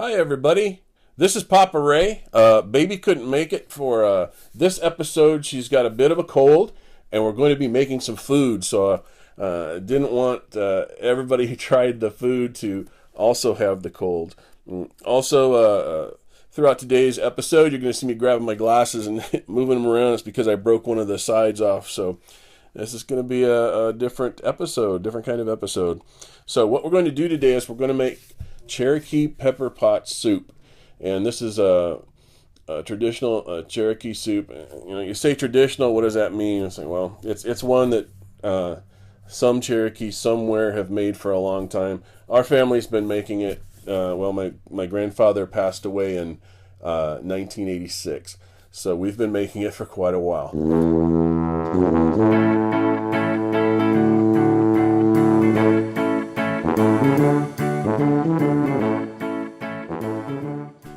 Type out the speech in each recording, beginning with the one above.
Hi, everybody. This is Papa Ray. Baby couldn't make it for this episode. She's got a bit of a cold, and we're going to be making some food. So didn't want everybody who tried the food to also have the cold. Also, throughout today's episode, you're going to see me grabbing my glasses and moving them around. It's because I broke one of the sides off. So this is going to be a different episode, different kind of episode. So what we're going to do today is we're going to make Cherokee Pepper Pot Soup. And this is a traditional Cherokee soup. You know, you say traditional, what does that mean? It's like, well, it's one that some Cherokees somewhere have made for a long time. Our family's been making it. My grandfather passed away in 1986, so we've been making it for quite a while.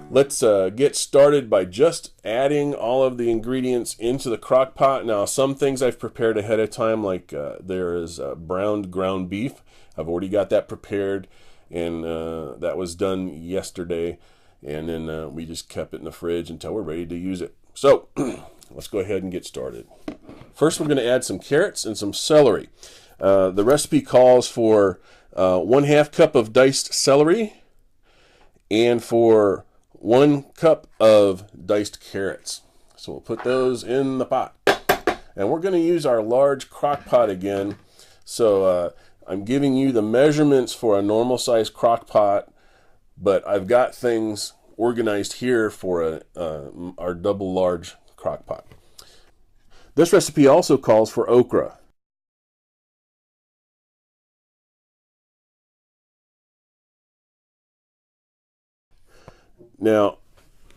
Let's get started by just adding all of the ingredients into the crock pot. Now, some things I've prepared ahead of time, like there is browned ground beef. I've already got that prepared, and that was done yesterday. And then we just kept it in the fridge until we're ready to use it. So let's go ahead and get started. First, we're going to add some carrots and some celery. The recipe calls for 1/2 cup of diced celery and for 1 cup of diced carrots. So we'll put those in the pot. And we're going to use our large crock pot again. So I'm giving you the measurements for a normal size crock pot, but I've got things organized here for our double large crock pot. This recipe also calls for okra. Now,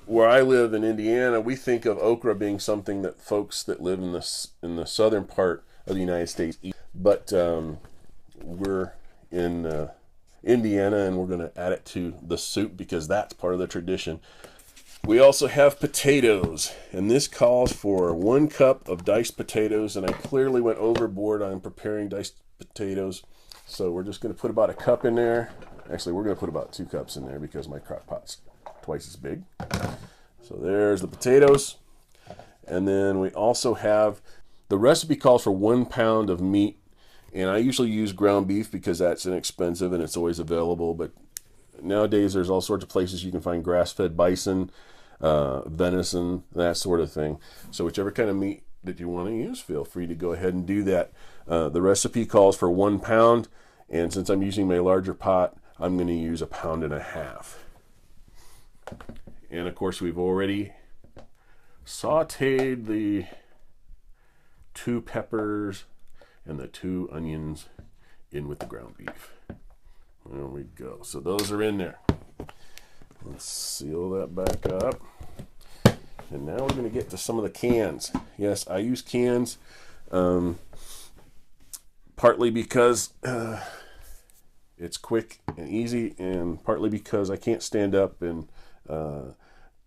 where I live in Indiana, we think of okra being something that folks that live in the southern part of the United States eat. But we're in Indiana, and we're going to add it to the soup because that's part of the tradition. We also have potatoes, and this calls for 1 cup of diced potatoes, and I clearly went overboard on preparing diced potatoes. So we're just going to put about 1 cup in there. Actually, we're going to put about 2 cups in there because my crock pot's twice as big. So there's the potatoes. And then we also have, the recipe calls for 1 pound of meat. And I usually use ground beef because that's inexpensive and it's always available. But nowadays there's all sorts of places you can find grass-fed bison, venison, that sort of thing. So whichever kind of meat that you want to use, feel free to go ahead and do that. The recipe calls for 1 pound. And since I'm using my larger pot, I'm going to use 1.5 pounds. And of course, we've already sauteed the 2 peppers and the 2 onions in with the ground beef. There we go. So those are in there. Let's seal that back up. And now we're going to get to some of the cans. Yes, I use cans partly because it's quick and easy, and partly because I can't stand up and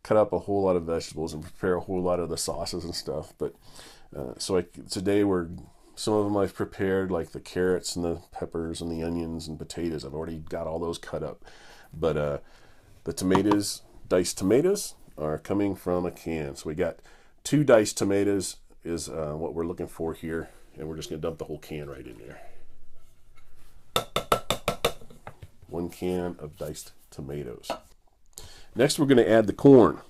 cut up a whole lot of vegetables and prepare a whole lot of the sauces and stuff. But today some of them I've prepared, like the carrots and the peppers and the onions and potatoes. I've already got all those cut up. But the tomatoes, diced tomatoes, are coming from a can. So we got 2 diced tomatoes is what we're looking for here, and we're just going to dump the whole can right in there. 1 can of diced tomatoes. Next, we're going to add the corn.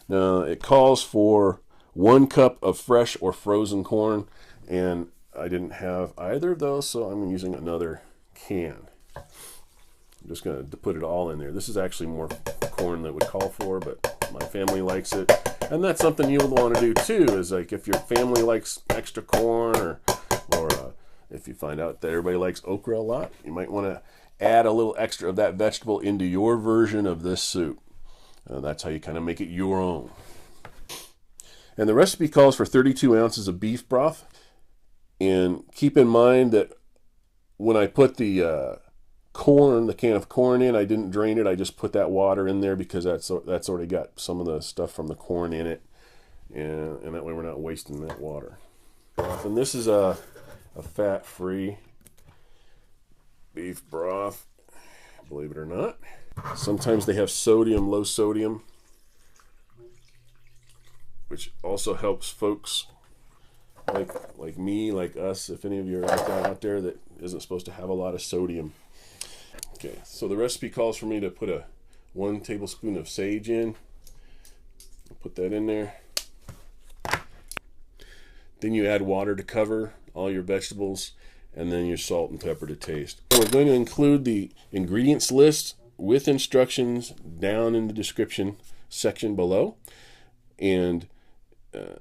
Now, it calls for 1 cup of fresh or frozen corn, and I didn't have either of those, so I'm using another can. I'm just going to put it all in there. This is actually more corn than it would call for, but my family likes it. And that's something you'll want to do too, is like if your family likes extra corn, or if you find out that everybody likes okra a lot, you might want to add a little extra of that vegetable into your version of this soup. That's how you kind of make it your own. And the recipe calls for 32 ounces of beef broth. And keep in mind that when I put the can of corn in, I didn't drain it. I just put that water in there because that's already got some of the stuff from the corn in it. And that way we're not wasting that water. And this is a fat-free beef broth, believe it or not. Sometimes they have sodium, low sodium, which also helps folks like me, like us, if any of you are out there that isn't supposed to have a lot of sodium. Okay, so the recipe calls for me to put 1 tablespoon of sage in. I'll put that in there. Then you add water to cover all your vegetables, and then your salt and pepper to taste. We're going to include the ingredients list with instructions down in the description section below. And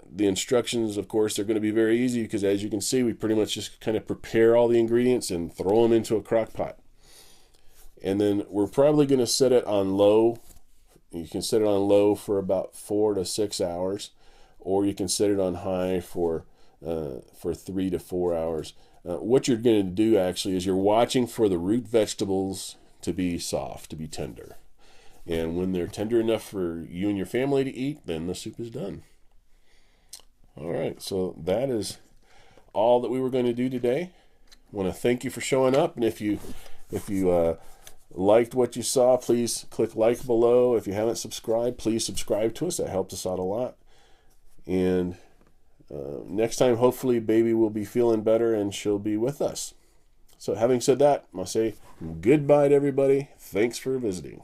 the instructions, of course, are going to be very easy because, as you can see, we pretty much just kind of prepare all the ingredients and throw them into a crock pot. And then we're probably going to set it on low. You can set it on low for about 4 to 6 hours, or you can set it on high for 3 to 4 hours. What you're going to do actually is you're watching for the root vegetables to be soft, to be tender. And when they're tender enough for you and your family to eat, then the soup is done. All right, so that is all that we were going to do today. I want to thank you for showing up, and if you liked what you saw, please click like below. If you haven't subscribed, please subscribe to us. That helps us out a lot. And next time, hopefully, baby will be feeling better and she'll be with us. So having said that, I'll say goodbye to everybody. Thanks for visiting.